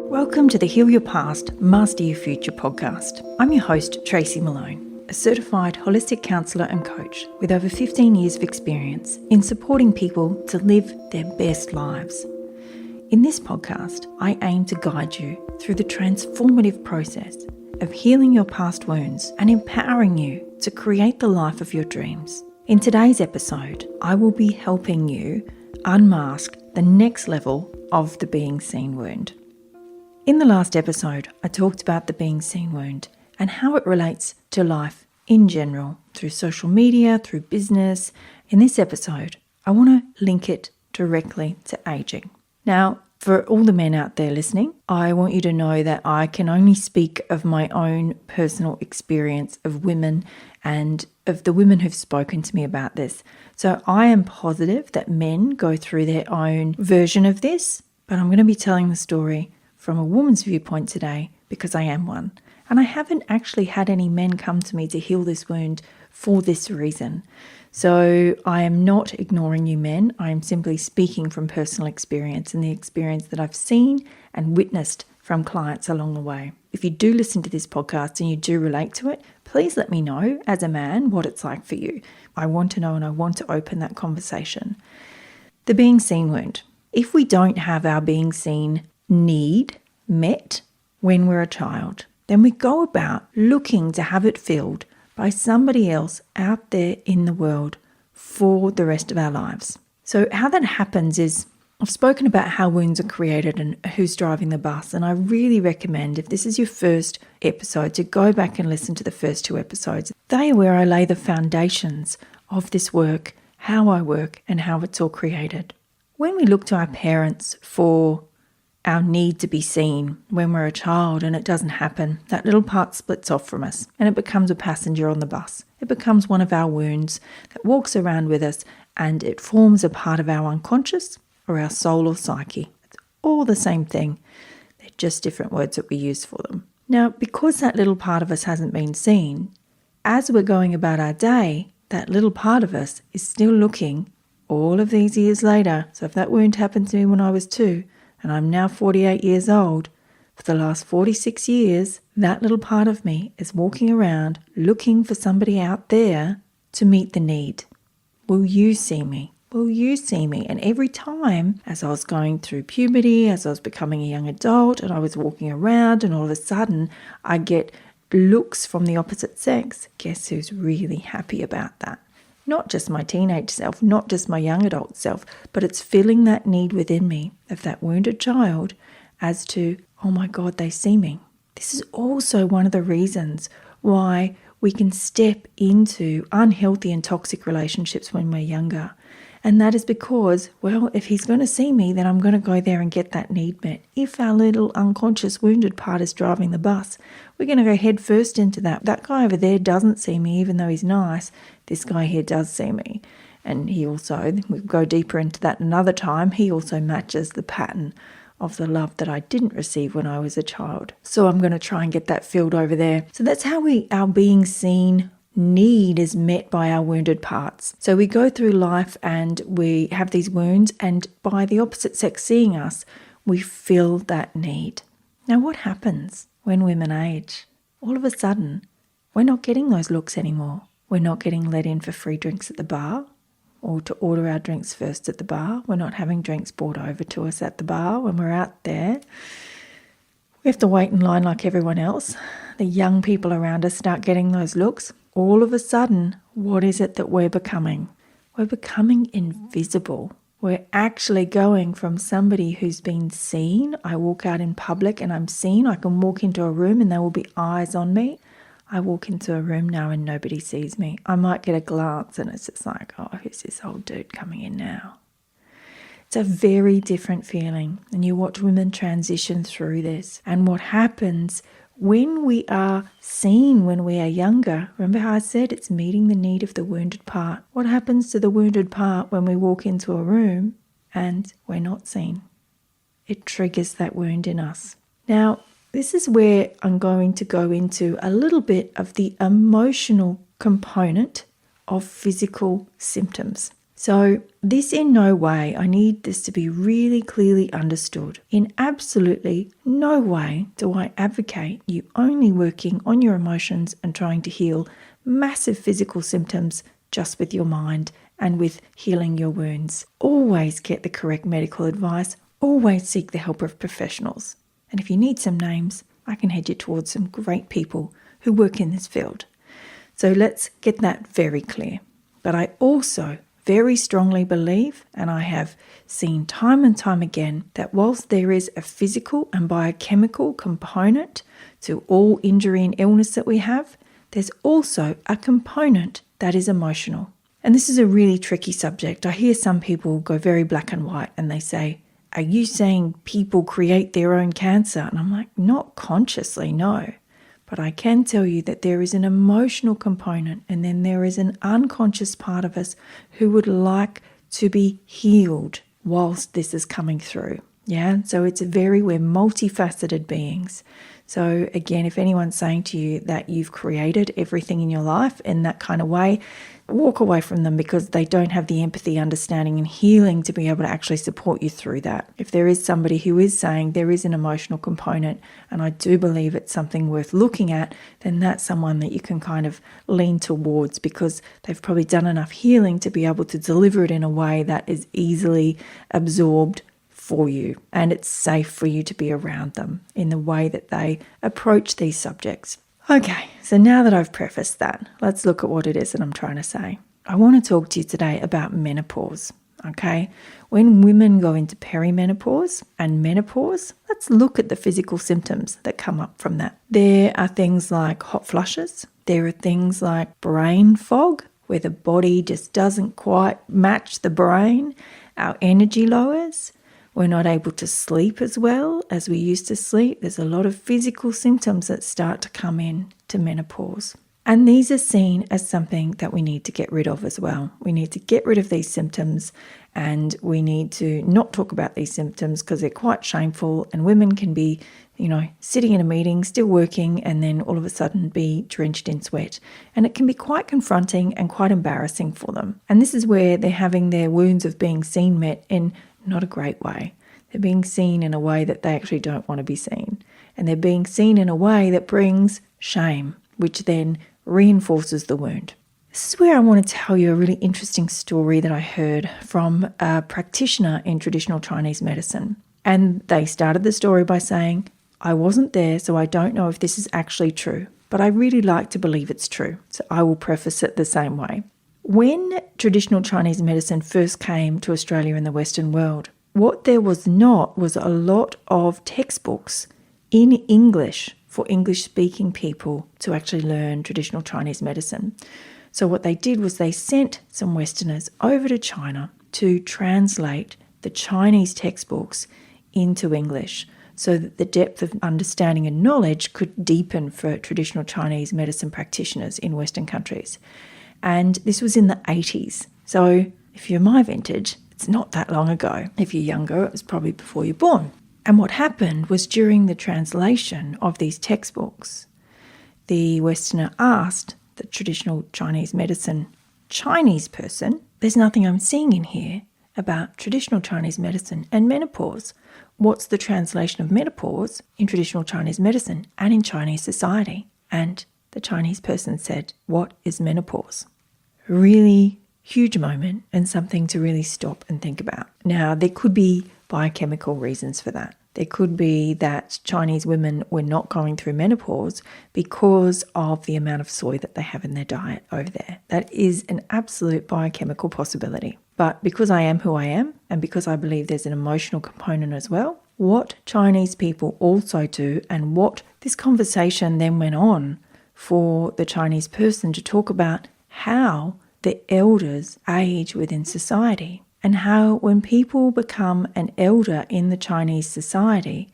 Welcome to the Heal Your Past, Master Your Future podcast. I'm your host, Tracy Malone, a certified holistic counsellor and coach with over 15 years of experience in supporting people to live their best lives. In this podcast, I aim to guide you through the transformative process of healing your past wounds and empowering you to create the life of your dreams. In today's episode, I will be helping you unmask the next level of the being seen wound. In the last episode, I talked about the being seen wound and how it relates to life in general, through social media, through business. In this episode, I want to link it directly to aging. Now, for all the men out there listening, I want you to know that I can only speak of my own personal experience of women and of the women who've spoken to me about this. So I am positive that men go through their own version of this, but I'm going to be telling the story from a woman's viewpoint today because I am one. And I haven't actually had any men come to me to heal this wound for this reason. So I am not ignoring you men. I am simply speaking from personal experience and the experience that I've seen and witnessed from clients along the way. If you do listen to this podcast and you do relate to it, please let me know as a man what it's like for you. I want to know and I want to open that conversation. The being seen wound. If we don't have our being seen need met when we're a child, then we go about looking to have it filled by somebody else out there in the world for the rest of our lives. So how that happens is, I've spoken about how wounds are created and who's driving the bus, and I really recommend, if this is your first episode, to go back and listen to the first two episodes. They are where I lay the foundations of this work, how I work, and how it's all created. When we look to our parents for our need to be seen when we're a child and it doesn't happen, that little part splits off from us and it becomes a passenger on the bus. It becomes one of our wounds that walks around with us and it forms a part of our unconscious or our soul or psyche. It's all the same thing. They're just different words that we use for them. Now, because that little part of us hasn't been seen, as we're going about our day, that little part of us is still looking all of these years later. So if that wound happened to me when I was 2, and I'm now 48 years old, for the last 46 years, that little part of me is walking around looking for somebody out there to meet the need. Will you see me? Will you see me? And every time, as I was going through puberty, as I was becoming a young adult, and I was walking around, and all of a sudden, I get looks from the opposite sex. Guess who's really happy about that? Not just my teenage self, not just my young adult self, but it's filling that need within me of that wounded child as to, oh my God, they see me. This is also one of the reasons why we can step into unhealthy and toxic relationships when we're younger. And that is because, well, if he's going to see me, then I'm going to go there and get that need met. If our little unconscious wounded part is driving the bus, we're going to go head first into that. That guy over there doesn't see me, even though he's nice. This guy here does see me. And he also, we'll go deeper into that another time, he also matches the pattern of the love that I didn't receive when I was a child. So I'm going to try and get that filled over there. So that's how our being seen need is met by our wounded parts. So we go through life and we have these wounds, and by the opposite sex seeing us, we fill that need. Now what happens when women age? All of a sudden, we're not getting those looks anymore. We're not getting let in for free drinks at the bar or to order our drinks first at the bar. We're not having drinks brought over to us at the bar when we're out there. We have to wait in line like everyone else. The young people around us start getting those looks. All of a sudden, what is it that we're becoming? We're becoming invisible. We're actually going from somebody who's been seen. I walk out in public and I'm seen. I can walk into a room and there will be eyes on me. I walk into a room now and nobody sees me. I might get a glance and it's just like, oh, who's this old dude coming in now? It's a very different feeling. And you watch women transition through this. And what happens when we are seen when we are younger, remember how I said it's meeting the need of the wounded part. What happens to the wounded part when we walk into a room and we're not seen? It triggers that wound in us. Now, this is where I'm going to go into a little bit of the emotional component of physical symptoms. So this in no way, I need this to be really clearly understood. In absolutely no way do I advocate you only working on your emotions and trying to heal massive physical symptoms just with your mind and with healing your wounds. Always get the correct medical advice. Always seek the help of professionals. And if you need some names, I can head you towards some great people who work in this field. So let's get that very clear. But I also very strongly believe, and I have seen time and time again, that whilst there is a physical and biochemical component to all injury and illness that we have, there's also a component that is emotional. And this is a really tricky subject. I hear some people go very black and white and they say, are you saying people create their own cancer? And I'm like, not consciously, no. But I can tell you that there is an emotional component, and then there is an unconscious part of us who would like to be healed whilst this is coming through. Yeah, so we're multifaceted beings. So again, if anyone's saying to you that you've created everything in your life in that kind of way, walk away from them, because they don't have the empathy, understanding and healing to be able to actually support you through that. If there is somebody who is saying there is an emotional component, and I do believe it's something worth looking at, then that's someone that you can kind of lean towards, because they've probably done enough healing to be able to deliver it in a way that is easily absorbed for you, and it's safe for you to be around them in the way that they approach these subjects. Okay, so now that I've prefaced that, let's look at what it is that I'm trying to say. I want to talk to you today about menopause, okay? When women go into perimenopause and menopause, let's look at the physical symptoms that come up from that. There are things like hot flushes. There are things like brain fog, where the body just doesn't quite match the brain. Our energy lowers. We're not able to sleep as well as we used to sleep. There's a lot of physical symptoms that start to come in to menopause. And these are seen as something that we need to get rid of as well. We need to get rid of these symptoms, and we need to not talk about these symptoms because they're quite shameful, and women can be, sitting in a meeting, still working, and then all of a sudden be drenched in sweat. And it can be quite confronting and quite embarrassing for them. And this is where they're having their wounds of being seen met in not a great way. They're being seen in a way that they actually don't want to be seen. And they're being seen in a way that brings shame, which then reinforces the wound. This is where I want to tell you a really interesting story that I heard from a practitioner in traditional Chinese medicine. And they started the story by saying, I wasn't there, so I don't know if this is actually true, but I really like to believe it's true. So I will preface it the same way. When traditional Chinese medicine first came to Australia and the Western world, what there was not was a lot of textbooks in English for English-speaking people to actually learn traditional Chinese medicine. So what they did was they sent some Westerners over to China to translate the Chinese textbooks into English so that the depth of understanding and knowledge could deepen for traditional Chinese medicine practitioners in Western countries. And this was in the 80s. So if you're my vintage, it's not that long ago. If you're younger, it was probably before you're born. And what happened was during the translation of these textbooks, the Westerner asked the traditional Chinese medicine Chinese person, there's nothing I'm seeing in here about traditional Chinese medicine and menopause. What's the translation of menopause in traditional Chinese medicine and in Chinese society? And the Chinese person said, what is menopause? Really huge moment, and something to really stop and think about. Now, there could be biochemical reasons for that. There could be that Chinese women were not going through menopause because of the amount of soy that they have in their diet over there. That is an absolute biochemical possibility. But because I am who I am, and because I believe there's an emotional component as well, what Chinese people also do, and what this conversation then went on for the Chinese person to talk about how the elders age within society, and how when people become an elder in the Chinese society,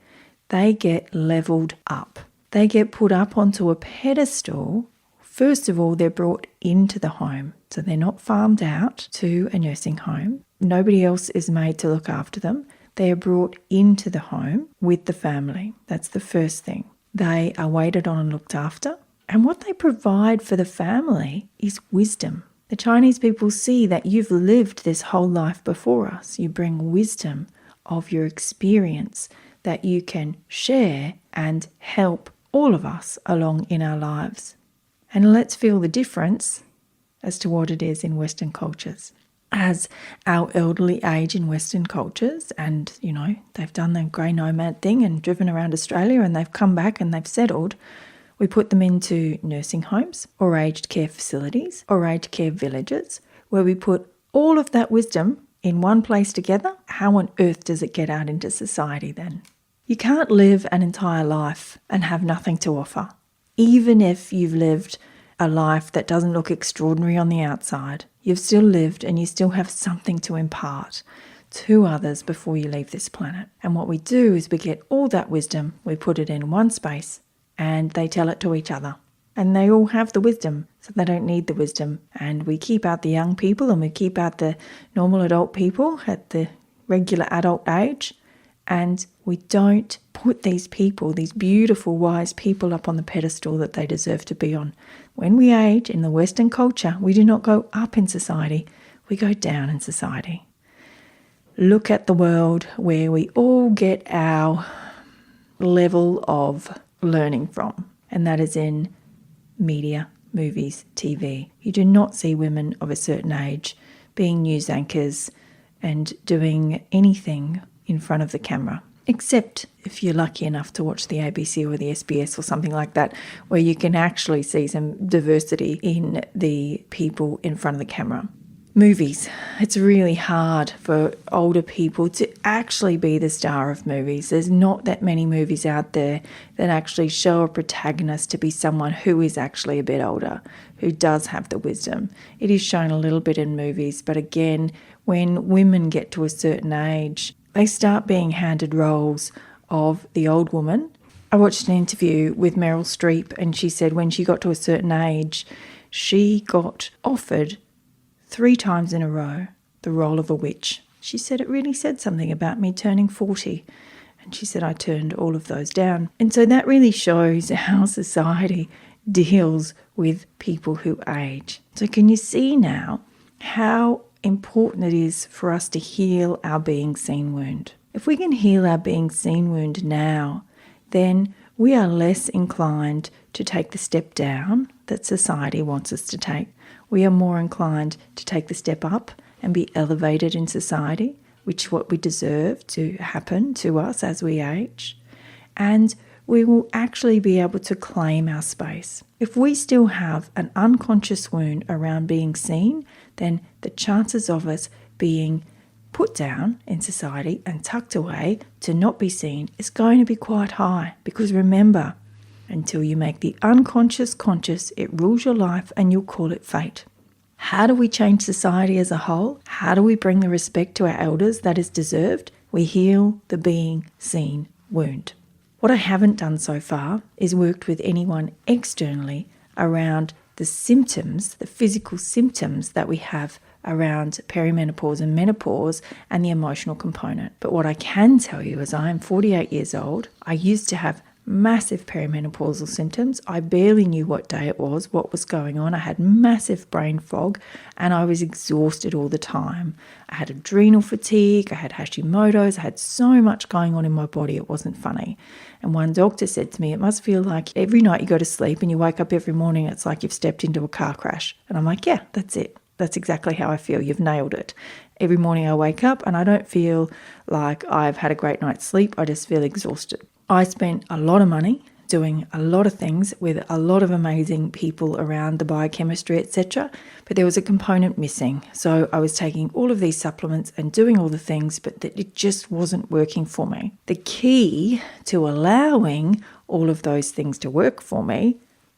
they get leveled up. They get put up onto a pedestal. First of all, they're brought into the home. So they're not farmed out to a nursing home. Nobody else is made to look after them. They are brought into the home with the family. That's the first thing. They are waited on and looked after. And what they provide for the family is wisdom. The Chinese people see that you've lived this whole life before us. You bring wisdom of your experience that you can share and help all of us along in our lives. And let's feel the difference as to what it is in Western cultures. As our elderly age in Western cultures, and, they've done the grey nomad thing and driven around Australia and they've come back and they've settled, we put them into nursing homes or aged care facilities or aged care villages where we put all of that wisdom in one place together. How on earth does it get out into society then? You can't live an entire life and have nothing to offer. Even if you've lived a life that doesn't look extraordinary on the outside, you've still lived and you still have something to impart to others before you leave this planet. And what we do is we get all that wisdom, we put it in one space, and they tell it to each other. And they all have the wisdom, so they don't need the wisdom. And we keep out the young people and we keep out the normal adult people at the regular adult age. And we don't put these people, these beautiful, wise people, up on the pedestal that they deserve to be on. When we age in the Western culture, we do not go up in society, we go down in society. Look at the world where we all get our level of learning from, and that is in media, movies, TV. You do not see women of a certain age being news anchors and doing anything in front of the camera, except if you're lucky enough to watch the ABC or the SBS or something like that, where you can actually see some diversity in the people in front of the camera. Movies. It's really hard for older people to actually be the star of movies. There's not that many movies out there that actually show a protagonist to be someone who is actually a bit older, who does have the wisdom. It is shown a little bit in movies, but again, when women get to a certain age, they start being handed roles of the old woman. I watched an interview with Meryl Streep, and she said when she got to a certain age, she got offered 3 times in a row the role of a witch. She said it really said something about me turning 40. And she said I turned all of those down. And so that really shows how society deals with people who age. So can you see now how important it is for us to heal our being seen wound? If we can heal our being seen wound now, then we are less inclined to take the step down that society wants us to take. We are more inclined to take the step up and be elevated in society, which is what we deserve to happen to us as we age. And we will actually be able to claim our space. If we still have an unconscious wound around being seen, then the chances of us being put down in society and tucked away to not be seen is going to be quite high. Because remember, until you make the unconscious conscious, it rules your life and you'll call it fate. How do we change society as a whole? How do we bring the respect to our elders that is deserved? We heal the being seen wound. What I haven't done so far is worked with anyone externally around the symptoms, the physical symptoms that we have around perimenopause and menopause and the emotional component. But what I can tell you is I am 48 years old. I used to have massive perimenopausal symptoms. I barely knew what day it was, what was going on. I had massive brain fog and I was exhausted all the time. I had adrenal fatigue, I had Hashimoto's, I had so much going on in my body, it wasn't funny. And one doctor said to me, it must feel like every night you go to sleep and you wake up every morning, it's like you've stepped into a car crash. And I'm like, yeah, that's it. That's exactly how I feel. You've nailed it. Every morning I wake up and I don't feel like I've had a great night's sleep. I just feel exhausted. I spent a lot of money doing a lot of things with a lot of amazing people around the biochemistry, etc. But there was a component missing. So I was taking all of these supplements and doing all the things, but it just wasn't working for me. The key to allowing all of those things to work for me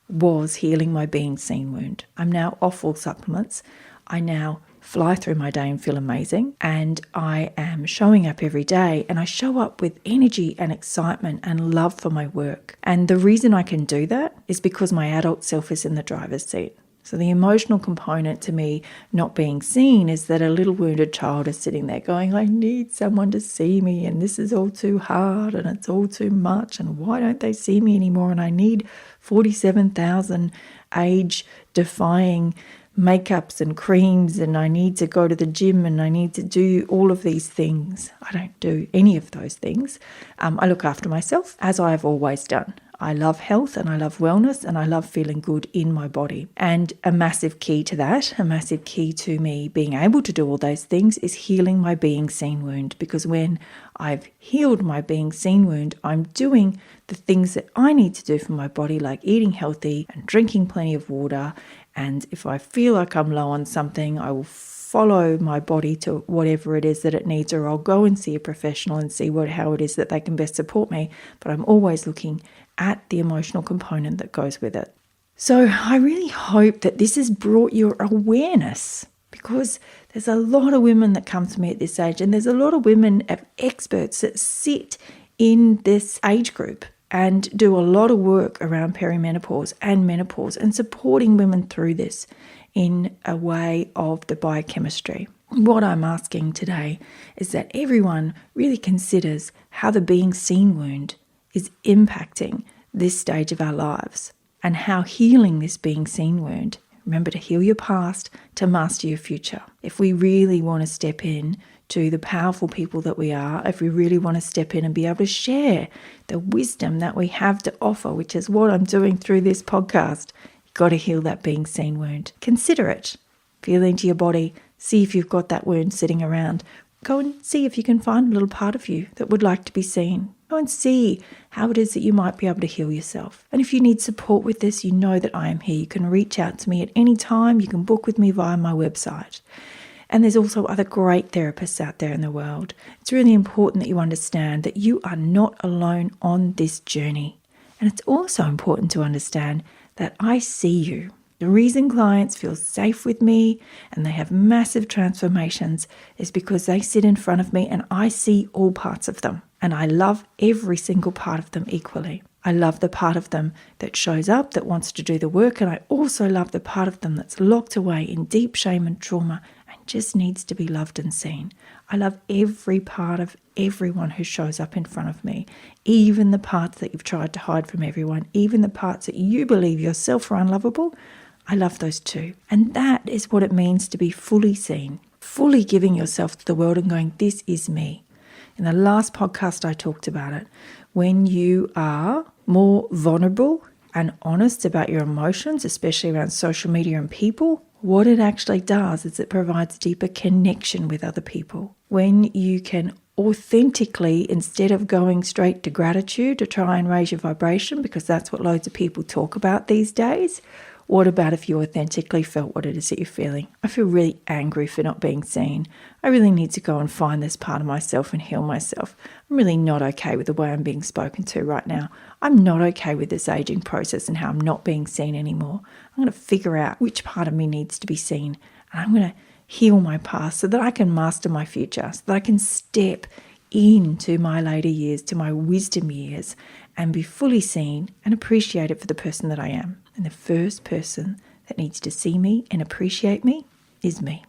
was healing my being seen wound. I'm now off all supplements. I now fly through my day and feel amazing, and I am showing up every day, and I show up with energy and excitement and love for my work. And the reason I can do that is because my adult self is in the driver's seat. So the emotional component to me not being seen is that a little wounded child is sitting there going, I need someone to see me, and this is all too hard and it's all too much, and why don't they see me anymore? And I need 47,000 age-defying makeups and creams, and I need to go to the gym, and I need to do all of these things. I don't do any of those things. I look after myself, as I have always done. I love health and I love wellness and I love feeling good in my body. And a massive key to that, a massive key to me being able to do all those things is healing my being seen wound. Because when I've healed my being seen wound, I'm doing the things that I need to do for my body, like eating healthy and drinking plenty of water. And if I feel like I'm low on something, I will follow my body to whatever it is that it needs, or I'll go and see a professional and see how it is that they can best support me. But I'm always looking at the emotional component that goes with it. So I really hope that this has brought your awareness, because there's a lot of women that come to me at this age, and there's a lot of women experts that sit in this age group and do a lot of work around perimenopause and menopause and supporting women through this in a way of the biochemistry. What I'm asking today is that everyone really considers how the being seen wound is impacting this stage of our lives, and how healing this being seen wound, remember to heal your past to master your future. If we really want to step in to the powerful people that we are, if we really want to step in and be able to share the wisdom that we have to offer, which is what I'm doing through this podcast, you've got to heal that being seen wound. Consider it. Feel into your body. See if you've got that wound sitting around. Go and see if you can find a little part of you that would like to be seen. Go and see how it is that you might be able to heal yourself. And if you need support with this, you know that I am here. You can reach out to me at any time. You can book with me via my website. And there's also other great therapists out there in the world. It's really important that you understand that you are not alone on this journey. And it's also important to understand that I see you. The reason clients feel safe with me and they have massive transformations is because they sit in front of me and I see all parts of them. And I love every single part of them equally. I love the part of them that shows up, that wants to do the work. And I also love the part of them that's locked away in deep shame and trauma and just needs to be loved and seen. I love every part of everyone who shows up in front of me, even the parts that you've tried to hide from everyone, even the parts that you believe yourself are unlovable. I love those too. And that is what it means to be fully seen, fully giving yourself to the world and going, this is me. In the last podcast, I talked about it. When you are more vulnerable and honest about your emotions, especially around social media and people, what it actually does is it provides deeper connection with other people. When you can authentically, instead of going straight to gratitude to try and raise your vibration, because that's what loads of people talk about these days, what about if you authentically felt what it is that you're feeling? I feel really angry for not being seen. I really need to go and find this part of myself and heal myself. I'm really not okay with the way I'm being spoken to right now. I'm not okay with this aging process and how I'm not being seen anymore. I'm going to figure out which part of me needs to be seen. And I'm going to heal my past so that I can master my future, so that I can step into my later years, to my wisdom years, and be fully seen and appreciated for the person that I am. And the first person that needs to see me and appreciate me is me.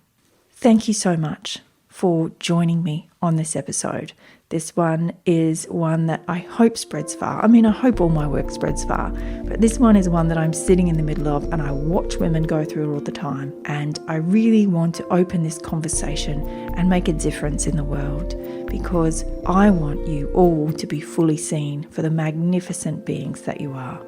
Thank you so much for joining me on this episode. This one is one that I hope spreads far. I mean, I hope all my work spreads far, but this one is one that I'm sitting in the middle of and I watch women go through all the time. And I really want to open this conversation and make a difference in the world, because I want you all to be fully seen for the magnificent beings that you are.